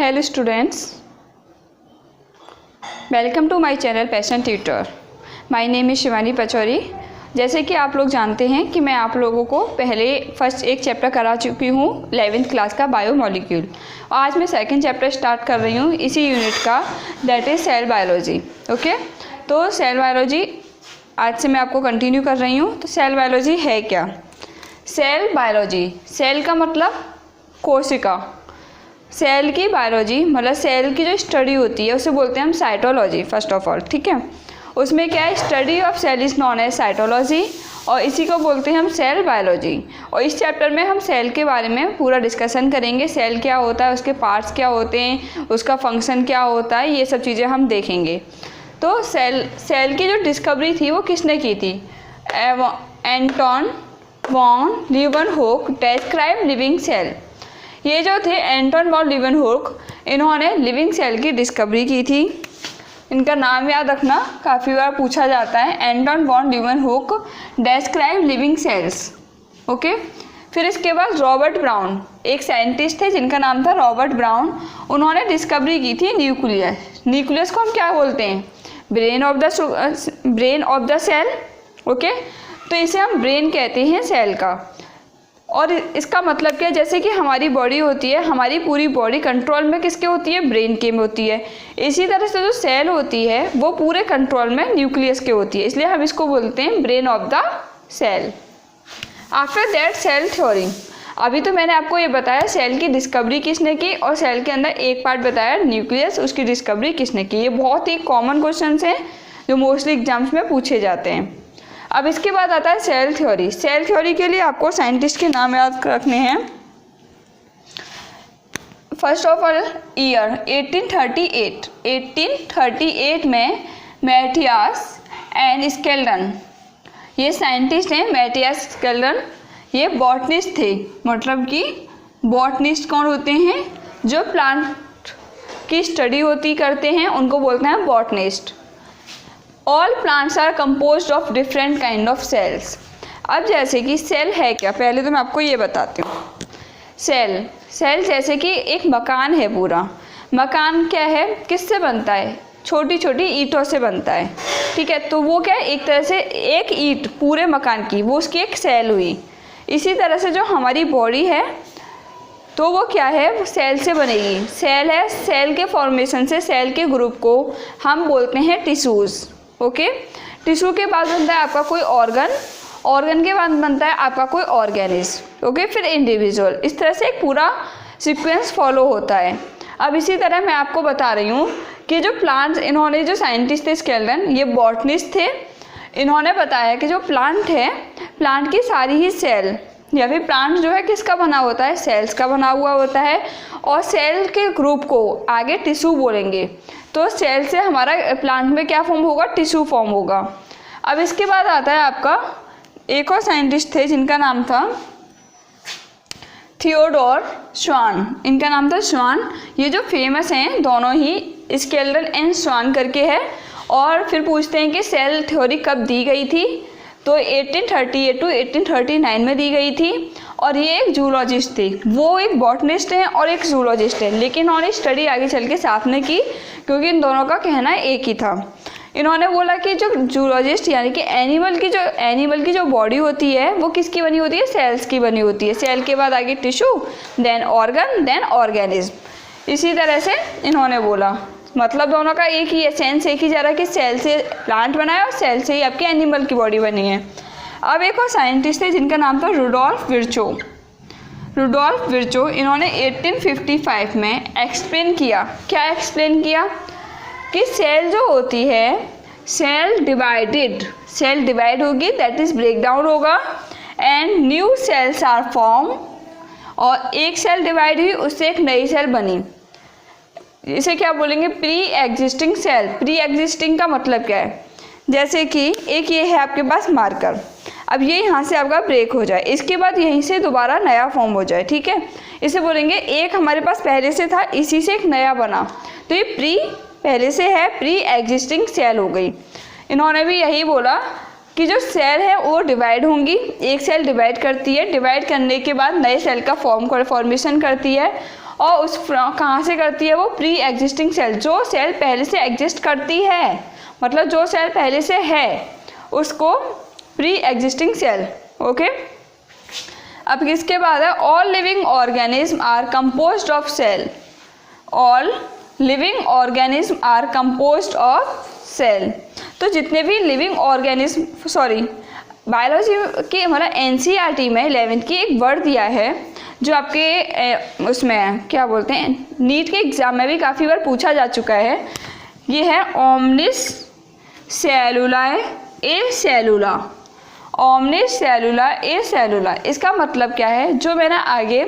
Hello students, welcome to my channel Passion Tutor. My name is Shivani Pachauri. जैसे कि आप लोग जानते हैं कि मैं आप लोगों को पहले फर्स्ट एक चैप्टर करा चुकी हूँ 11th क्लास का बायोमोलिक्यूल। आज मैं सेकंड चैप्टर स्टार्ट कर रही हूँ इसी यूनिट का, that is cell biology. Okay, तो सेल बायोलॉजी आज से मैं आपको कंटिन्यू कर रही हूँ। तो सेल बायोलॉजी है क्या? सेल बायोलॉजी, सेल का मतलब कोशिका, सेल की बायोलॉजी मतलब सेल की जो स्टडी होती है उसे बोलते हैं हम साइटोलॉजी फर्स्ट ऑफ ऑल। ठीक है, उसमें क्या है, study of cell is known as cytology और इसी को बोलते हैं हम सेल बायोलॉजी। और इस चैप्टर में हम सेल के बारे में पूरा डिस्कशन करेंगे। सेल क्या होता है, उसके पार्ट्स क्या होते हैं, उसका फंक्शन क्या होता है, ये सब चीज़ें हम देखेंगे। तो सेल की जो डिस्कवरी थी वो किसने की थी? एंटोन वॉन लीeuwenhoek डिस्क्राइब लिविंग सेल। ये जो थे एंटोन वॉन लीeuwenhoek, इन्होंने लिविंग सेल की डिस्कवरी की थी। इनका नाम याद रखना, काफ़ी बार पूछा जाता है। एंटोन वॉन लीeuwenhoek डिस्क्राइब लिविंग सेल्स। ओके, फिर इसके बाद रॉबर्ट ब्राउन, एक साइंटिस्ट थे जिनका नाम था रॉबर्ट ब्राउन। उन्होंने डिस्कवरी की थी न्यूक्लियस। न्यूक्लियस को हम क्या बोलते हैं? Brain of the cell. Okay, तो इसे हम ब्रेन कहते हैं सेल का। और इसका मतलब क्या है, जैसे कि हमारी बॉडी होती है, हमारी पूरी बॉडी कंट्रोल में किसके होती है? ब्रेन के में होती है। इसी तरह से जो सेल होती है वो पूरे कंट्रोल में न्यूक्लियस के होती है, इसलिए हम इसको बोलते हैं brain of the cell. After that cell theory. अभी तो मैंने आपको ये बताया सेल की डिस्कवरी किसने की और सेल के अंदर एक पार्ट बताया न्यूक्लियस, उसकी डिस्कवरी किसने की। ये बहुत ही कॉमन क्वेश्चन हैं जो मोस्टली एग्जाम्स में पूछे जाते हैं। अब इसके बाद आता है सेल थ्योरी। सेल थ्योरी के लिए आपको साइंटिस्ट के नाम याद रखने हैं। फर्स्ट ऑफ ऑल ईयर 1838 में मैटियास एंड स्केल्डन, ये साइंटिस्ट हैं। मैटियास स्केल्डन ये बॉटनिस्ट थे। मतलब कि बॉटनिस्ट कौन होते हैं? जो प्लांट की स्टडी होती करते हैं उनको बोलते हैं botanist. All plants are composed of different kind of cells. अब जैसे कि सेल है क्या, पहले तो मैं आपको ये बताती हूँ। सेल जैसे कि एक मकान है। पूरा मकान क्या है, किससे बनता है? छोटी छोटी ईंटों से बनता है। ठीक है, तो वो क्या है, एक तरह से एक ईंट पूरे मकान की, वो उसकी एक सेल हुई। इसी तरह से जो हमारी बॉडी है तो वो क्या है, वो सेल से बनेगी। सेल है, सेल के फॉर्मेशन से सेल के ग्रुप को हम बोलते हैं टिश्यूज़। ओके, टिश्यू के बाद बनता है आपका कोई ऑर्गन के बाद बनता है आपका कोई ऑर्गेनिज्म। ओके, फिर इंडिविजुअल। इस तरह से एक पूरा सीक्वेंस फॉलो होता है। अब इसी तरह मैं आपको बता रही हूँ कि जो प्लांट्स, इन्होंने जो साइंटिस्ट थे स्केल्डन, ये बॉटनिस्ट थे। इन्होंने बताया कि जो प्लांट है, प्लांट की सारी ही सेल या फिर प्लांट जो है किसका बना होता है? सेल्स का बना हुआ होता है। और सेल के ग्रुप को आगे टिश्यू बोलेंगे। तो सेल से हमारा प्लांट में क्या फॉर्म होगा? टिश्यू फॉर्म होगा। अब इसके बाद आता है आपका एक और साइंटिस्ट थे जिनका नाम था थियोडोर श्वान। इनका नाम था श्वान। ये जो फेमस हैं दोनों ही, स्केल्डन एंड श्वान करके है। और फिर पूछते हैं कि सेल थ्योरी कब दी गई थी? तो 1838 टू 1839 में दी गई थी। और ये एक जूलॉजिस्ट थे। वो एक बॉटनिस्ट हैं और एक जूलॉजिस्ट है, लेकिन उन्होंने स्टडी आगे चल के साथ में की क्योंकि इन दोनों का कहना एक ही था। इन्होंने बोला कि जो जूलॉजिस्ट यानी कि एनिमल की जो बॉडी होती है वो किसकी बनी होती है? सेल्स की बनी होती है। सेल के बाद आगे tissue, then organ, then organism. इसी तरह से इन्होंने बोला, मतलब दोनों का एक ही एसेंस एक ही जा रहा है कि सेल से प्लांट बना है और सेल से ही आपकी एनिमल की बॉडी बनी है। अब एक और साइंटिस्ट थे जिनका नाम था रुडोल्फ विर्चो। इन्होंने 1855 में एक्सप्लेन किया। क्या एक्सप्लेन किया? कि सेल जो होती है, सेल डिवाइड होगी, दैट इज ब्रेक डाउन होगा and new cells are form. और एक सेल डिवाइड हुई, उससे एक नई सेल बनी। इसे क्या बोलेंगे? Pre existing cell. Pre existing का मतलब क्या है? जैसे कि एक ये है आपके पास मार्कर, अब ये यहाँ से आपका ब्रेक हो जाए, इसके बाद यहीं से दोबारा नया फॉर्म हो जाए। ठीक है, इसे बोलेंगे एक हमारे पास पहले से था, इसी से एक नया बना, तो ये पहले से है, प्री एग्जिस्टिंग सेल हो गई। इन्होंने भी यही बोला कि जो सेल है वो डिवाइड होंगी। एक सेल डिवाइड करती है, डिवाइड करने के बाद नए सेल का फॉर्मेशन करती है और उस कहाँ से करती है वो, प्री एग्जिस्टिंग सेल, जो सेल पहले से एग्जिस्ट करती है, मतलब जो सेल पहले से है उसको प्री एग्जिस्टिंग सेल। ओके, अब इसके बाद है all living organism are composed of cell, all living organism are composed of cell. तो जितने भी लिविंग ऑर्गेनिज्म, सॉरी बायोलॉजी की हमारा एनसीईआरटी में 11th की एक वर्ड दिया है जो आपके उसमें क्या बोलते हैं नीट के एग्ज़ाम में भी काफ़ी बार पूछा जा चुका है। ये है ओमनिस सेलुला ए सेलुला, ओमनिस सेलुला ए सेलुला। इसका मतलब क्या है, जो मैंने आगे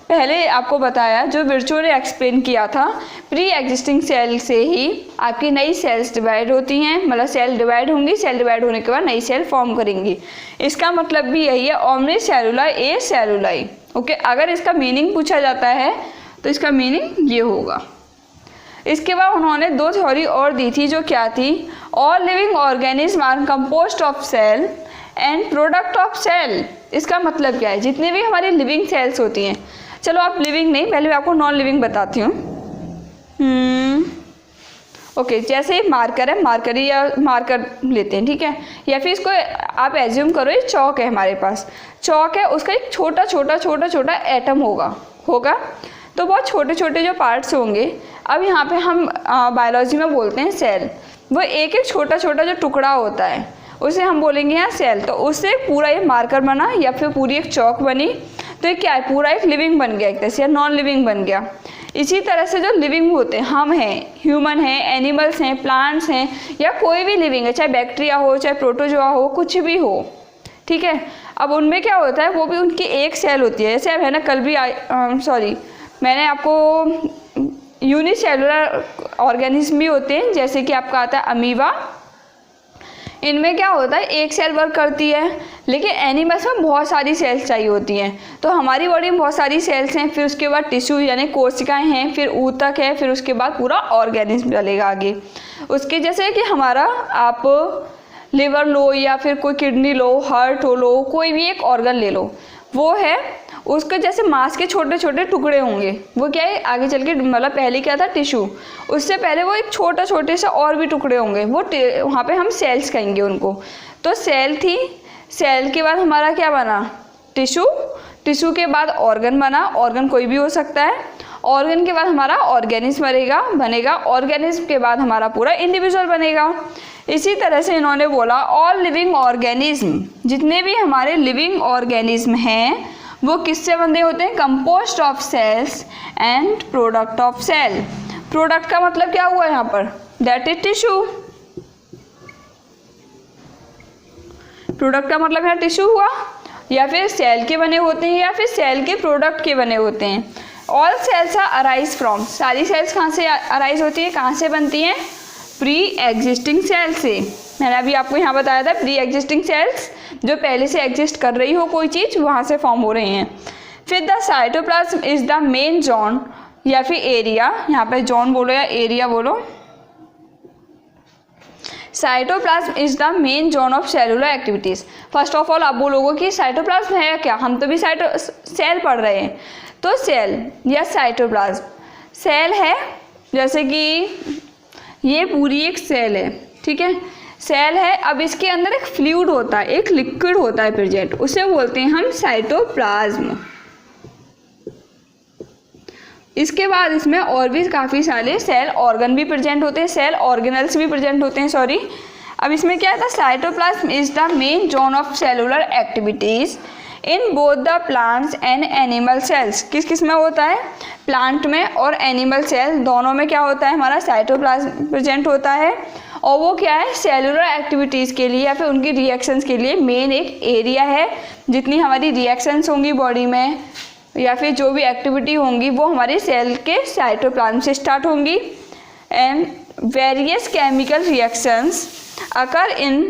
पहले आपको बताया, जो विर्चो ने एक्सप्लेन किया था, प्री एग्जिस्टिंग सेल से ही आपकी नई सेल्स डिवाइड होती हैं, मतलब सेल डिवाइड होंगी, सेल डिवाइड होने के बाद नई सेल फॉर्म करेंगी। इसका मतलब भी यही है, ओमनिस सेलुला ए सेलुलाई। ओके, अगर इसका मीनिंग पूछा जाता है तो इसका मीनिंग ये होगा। इसके बाद उन्होंने 2 थ्योरी और दी थी, जो क्या थी, all living organism are composed of cell and product of cell. इसका मतलब क्या है, जितने भी हमारी लिविंग सेल्स होती हैं, चलो आप लिविंग नहीं, पहले मैं आपको नॉन लिविंग बताती हूँ। ओके, जैसे मार्कर है, मार्कर लेते हैं, ठीक है, या फिर इसको आप एज्यूम करो ये चौक है, हमारे पास चौक है, उसका एक छोटा छोटा एटम होगा तो बहुत छोटे छोटे जो पार्ट्स होंगे। अब यहाँ पे हम बायोलॉजी में बोलते हैं सेल, वो एक एक छोटा जो टुकड़ा होता है उसे हम बोलेंगे यहाँ सेल। तो उससे पूरा ये मार्कर बना या फिर पूरी एक चौक बनी, तो ये क्या है, पूरा एक लिविंग बन गया एक तरह से, या नॉन लिविंग बन गया। इसी तरह से जो लिविंग होते हैं, हम हैं, ह्यूमन हैं, एनिमल्स हैं, प्लांट्स हैं, या कोई भी लिविंग है, चाहे बैक्टीरिया हो, चाहे प्रोटोजोआ हो, कुछ भी हो, ठीक है। अब उनमें क्या होता है, वो भी उनकी एक सेल होती है। जैसे अब है ना, कल भी मैंने आपको यूनिसेलुलर ऑर्गेनिज्म भी होते हैं, जैसे कि आपका आता है अमीबा। इनमें क्या होता है, एक सेल वर्क करती है, लेकिन एनिमल्स में बहुत सारी सेल्स चाहिए होती हैं। तो हमारी बॉडी में बहुत सारी सेल्स हैं, फिर उसके बाद टिश्यू यानी कोशिकाएं हैं, फिर ऊतक है, फिर उसके बाद पूरा ऑर्गेनिज्म चलेगा आगे। उसके जैसे कि हमारा आप लिवर लो या फिर कोई किडनी लो, हार्ट हो लो, कोई भी एक ऑर्गन ले लो, वो है उसके जैसे मांस के छोटे छोटे टुकड़े होंगे। वो क्या है, आगे चल के, मतलब पहले क्या था टिश्यू, उससे पहले वो एक छोटे से और भी टुकड़े होंगे, वो वहाँ पे हम सेल्स कहेंगे उनको। तो सेल थी, सेल के बाद हमारा क्या बना, टिश्यू के बाद ऑर्गन बना, ऑर्गन कोई भी हो सकता है। ऑर्गन के बाद हमारा ऑर्गेनिज्म बनेगा, ऑर्गेनिज्म के बाद हमारा पूरा इंडिविजुअल बनेगा। इसी तरह से इन्होंने बोला ऑल लिविंग ऑर्गेनिज्म, जितने भी हमारे लिविंग ऑर्गेनिज्म हैं वो किससे बने होते हैं, composed of cells and product of cell. Product का मतलब क्या हुआ यहाँ पर, दैट इज टिश्यू। प्रोडक्ट का मतलब यहाँ टिश्यू हुआ, या फिर सेल के बने होते हैं, या फिर सेल के प्रोडक्ट के बने होते हैं। All cells are arise from, सारी सेल्स कहाँ से अराइज होती है, कहाँ से बनती हैं, प्री एग्जिस्टिंग सेल से। मैंने अभी आपको यहाँ बताया था, प्री एग्जिस्टिंग सेल्स जो पहले से एग्जिस्ट कर रही हो कोई चीज़, वहाँ से फॉर्म हो रही हैं। फिर the cytoplasm is the main zone या फिर एरिया, यहाँ पे जोन बोलो या एरिया बोलो। Cytoplasm is the main zone of cellular activities. First of all आप बोलोगे कि साइटोप्लाज्म है क्या, हम तो भी सेल पढ़ रहे हैं। तो सेल या साइटोप्लाज्म, सेल है जैसे कि ये पूरी एक सेल है, ठीक है, सेल है। अब इसके अंदर एक फ्लूइड होता है, एक लिक्विड होता है प्रेजेंट, उसे बोलते हैं हम साइटोप्लाज्म। इसके बाद इसमें और भी काफ़ी सारे सेल ऑर्गन भी प्रेजेंट होते हैं, सेल ऑर्गेनल्स भी प्रेजेंट होते हैं, सॉरी। अब इसमें क्या था, cytoplasm is the main zone of cellular activities in both the plants and animal cells. किस किस में होता है, प्लांट में और एनिमल सेल दोनों में क्या होता है, हमारा साइटोप्लाज्म प्रेजेंट होता है। और वो क्या है, सेलुलर एक्टिविटीज़ के लिए या फिर उनकी रिएक्शंस के लिए मेन एक एरिया है। जितनी हमारी रिएक्शंस होंगी बॉडी में या फिर जो भी एक्टिविटी होंगी वो हमारे सेल के साइटोप्लाज्म से स्टार्ट होंगी। And various chemical reactions occur in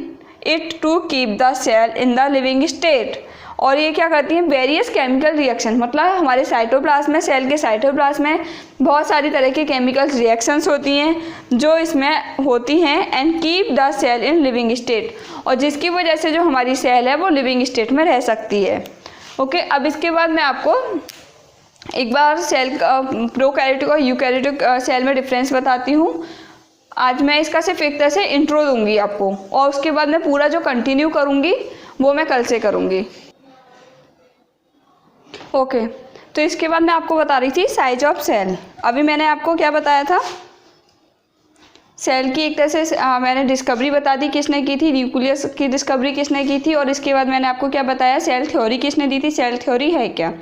it to keep the cell in the living state. और ये क्या करती हैं, वेरियस केमिकल रिएक्शन, मतलब हमारे साइटोप्लाज्म में, सेल के साइटोप्लाज्म में बहुत सारी तरह की केमिकल रिएक्शंस होती हैं जो इसमें होती हैं। And keep the cell in living state, और जिसकी वजह से जो हमारी सेल है वो लिविंग स्टेट में रह सकती है। ओके, अब इसके बाद मैं आपको एक बार सेल प्रोकैरियोटिक और यूकैरियोटिक सेल में डिफरेंस बताती हूँ। आज मैं इसका सिर्फ एक तरह से इंट्रो दूंगी आपको, और उसके बाद मैं पूरा जो कंटिन्यू करूँगी वो मैं कल से करूँगी। ओके, तो इसके बाद मैं आपको बता रही थी साइज ऑफ सेल। अभी मैंने आपको क्या बताया था, सेल की एक तरह से मैंने डिस्कवरी बता दी, किसने की थी, न्यूक्लियस की डिस्कवरी किसने की थी, और इसके बाद मैंने आपको क्या बताया, सेल थ्योरी किसने दी थी, सेल थ्योरी है क्या,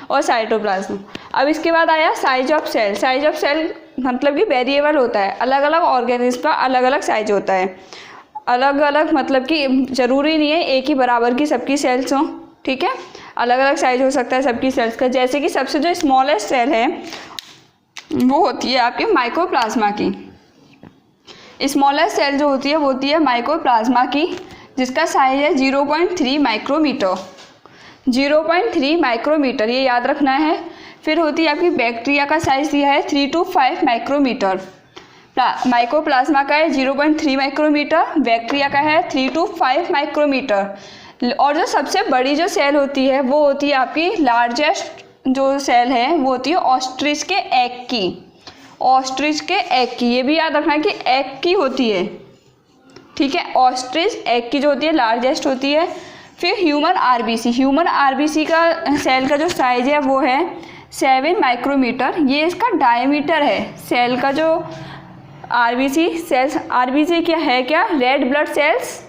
और साइटोप्लाज्म। अब इसके बाद आया size of cell. Size of cell मतलब कि वेरिएबल होता है, अलग अलग ऑर्गेनिज्म का अलग अलग साइज होता है, अलग अलग मतलब कि ज़रूरी नहीं है एक ही बराबर की सबकी सेल्स हों, ठीक है, अलग अलग साइज हो सकता है सबकी सेल्स का। जैसे कि सबसे जो स्मॉलेस्ट सेल है वो होती है आपके माइक्रोप्लाज्मा की। स्मॉलेस्ट सेल जो होती है वो होती है माइक्रोप्लाज्मा की, जिसका साइज है 0.3 माइक्रोमीटर। 0.3 माइक्रोमीटर, ये याद रखना है। फिर होती है आपकी बैक्टीरिया का साइज दिया है 3 to 5 माइक्रोमीटर। माइक्रोप्लाज्मा का है 0.3 माइक्रोमीटर, बैक्टीरिया का है 3 to 5 माइक्रोमीटर। और जो सबसे बड़ी जो सेल होती है वो होती है आपकी लार्जेस्ट जो सेल है वो होती है ऑस्ट्रिच के एग की। ऑस्ट्रिच के एग की, ये भी याद रखना है कि एग की होती है, ठीक है। ऑस्ट्रिच एग की जो होती है लार्जेस्ट होती है। फिर ह्यूमन आरबीसी, ह्यूमन आरबीसी का सेल का जो साइज है वो है 7 माइक्रोमीटर। ये इसका डायमीटर है सेल का। जो आरबीसी सेल्स, आरबीसी क्या है, क्या रेड ब्लड सेल्स,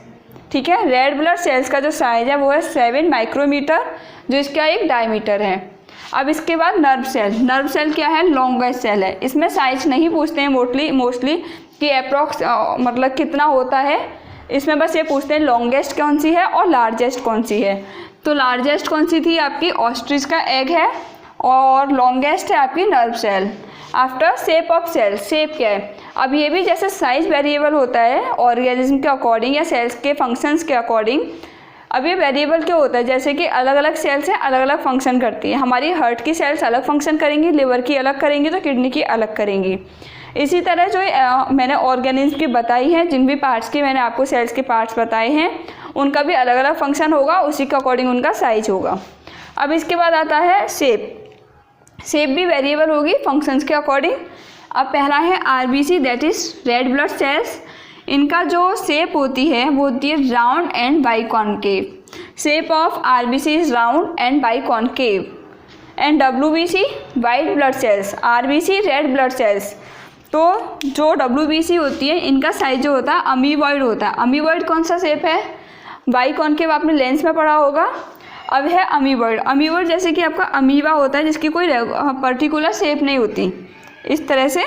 ठीक है। रेड ब्लड सेल्स का जो साइज है वो है 7 माइक्रोमीटर, जो इसका एक डायमीटर है। अब इसके बाद नर्व सेल। नर्व सेल क्या है, लॉन्गेस्ट सेल है। इसमें साइज नहीं पूछते हैं मोस्टली कि अप्रॉक्स मतलब कितना होता है, इसमें बस ये पूछते हैं लॉन्गेस्ट कौन सी है और लार्जेस्ट कौन सी है। तो लार्जेस्ट कौन सी थी आपकी, ऑस्ट्रिच का एग है, और लॉन्गेस्ट है आपकी nerve cell. After shape of cell, shape क्या है, अब ये भी जैसे साइज वेरिएबल होता है ऑर्गेनिज्म के अकॉर्डिंग या सेल्स के फंक्शंस के अकॉर्डिंग। अब ये वेरिएबल क्या होता है, जैसे कि अलग अलग सेल्स हैं, अलग अलग फंक्शन करती है। हमारी हार्ट की सेल्स अलग फंक्शन करेंगी, लिवर की अलग करेंगी, तो किडनी की अलग करेंगी। इसी तरह जो मैंने ऑर्गेनिज्म की बताई है, जिन भी पार्ट्स की मैंने आपको सेल्स के पार्ट्स बताए हैं, उनका भी अलग अलग फंक्शन होगा, उसी के अकॉर्डिंग उनका साइज होगा। अब इसके बाद आता है शेप। शेप भी वेरिएबल होगी फंक्शंस के अकॉर्डिंग। अब पहला है RBC, that is red blood cells. इनका जो शेप होती है वो होती है round and biconcave. Shape of RBC is round and biconcave. And WBC white blood cells, RBC red blood cells. तो जो डब्ल्यूबीसी होती है इनका साइज जो होता है अमीबॉइड होता है। अमीबॉइड कौन सा शेप है, बाइकॉन्केव आपने लेंस में पढ़ा होगा। अब है अमीबॉइड। अमीबॉइड जैसे कि आपका अमीबा होता है जिसकी कोई पर्टिकुलर शेप नहीं होती, इस तरह से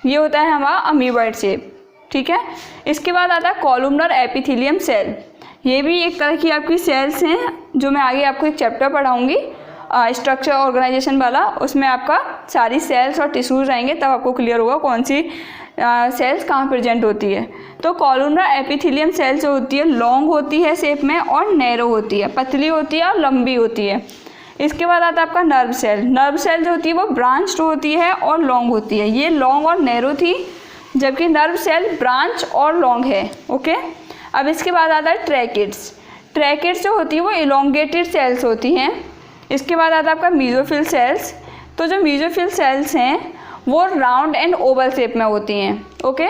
ये होता है हमारा अमीबॉइड शेप, ठीक है। इसके बाद आता है कॉलमनर एपिथेलियम सेल। ये भी एक तरह की आपकी सेल्स हैं, जो मैं आगे आपको एक चैप्टर पढ़ाऊंगी स्ट्रक्चर ऑर्गेनाइजेशन वाला, उसमें आपका सारी सेल्स और टिश्यूज आएंगे, तब आपको क्लियर होगा कौन सी सेल्स कहाँ प्रेजेंट होती है। तो कॉलमनर एपिथेलियम सेल जो होती है लॉन्ग होती है शेप में और नैरो होती है, पतली होती है और लंबी होती है। इसके बाद आता है आपका नर्व सेल। नर्व सेल जो होती है वो ब्रांच्ड होती है और लॉन्ग होती है। ये लॉन्ग और नैरो थी, जबकि नर्व सेल ब्रांच और लॉन्ग है, ओके। अब इसके बाद आता है ट्रैकिड्स। ट्रैकिड्स जो होती है वो इलोंगेटेड सेल्स होती हैं। इसके बाद आता है आपका मीजोफिल सेल्स। तो जो मीजोफिल सेल्स हैं वो राउंड एंड ओवल शेप में होती हैं, ओके।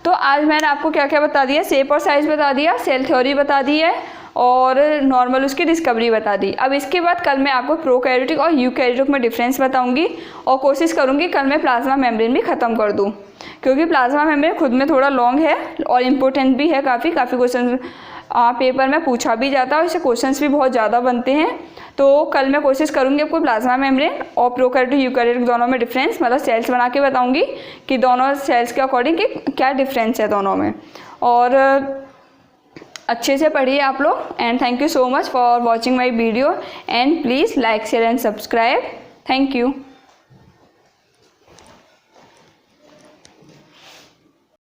तो आज मैंने आपको क्या क्या बता दिया, शेप और साइज बता दिया, सेल थ्योरी बता दी है, और नॉर्मल उसकी डिस्कवरी बता दी। अब इसके बाद कल मैं आपको प्रोकैरियोटिक और यूकैरियोटिक में डिफरेंस बताऊंगी, और कोशिश करूंगी कल मैं प्लाज्मा मेम्ब्रेन भी ख़त्म कर दूं, क्योंकि प्लाज्मा मेम्ब्रेन खुद में थोड़ा लॉन्ग है और इम्पोर्टेंट भी है, काफ़ी क्वेश्चन पेपर में पूछा भी जाता है, और इससे क्वेश्चंस भी बहुत ज़्यादा बनते हैं। तो कल मैं कोशिश करूँगी आपको प्लाज्मा मेम्ब्रेन और प्रोकैरियोटिक यूकैरियोटिक दोनों में डिफरेंस, मतलब सेल्स बना के बताऊँगी कि दोनों सेल्स के अकॉर्डिंग कि क्या डिफरेंस है दोनों में। और अच्छे से पढ़िए आप लोग, and thank you so much for watching my video, and please like share and subscribe. Thank you.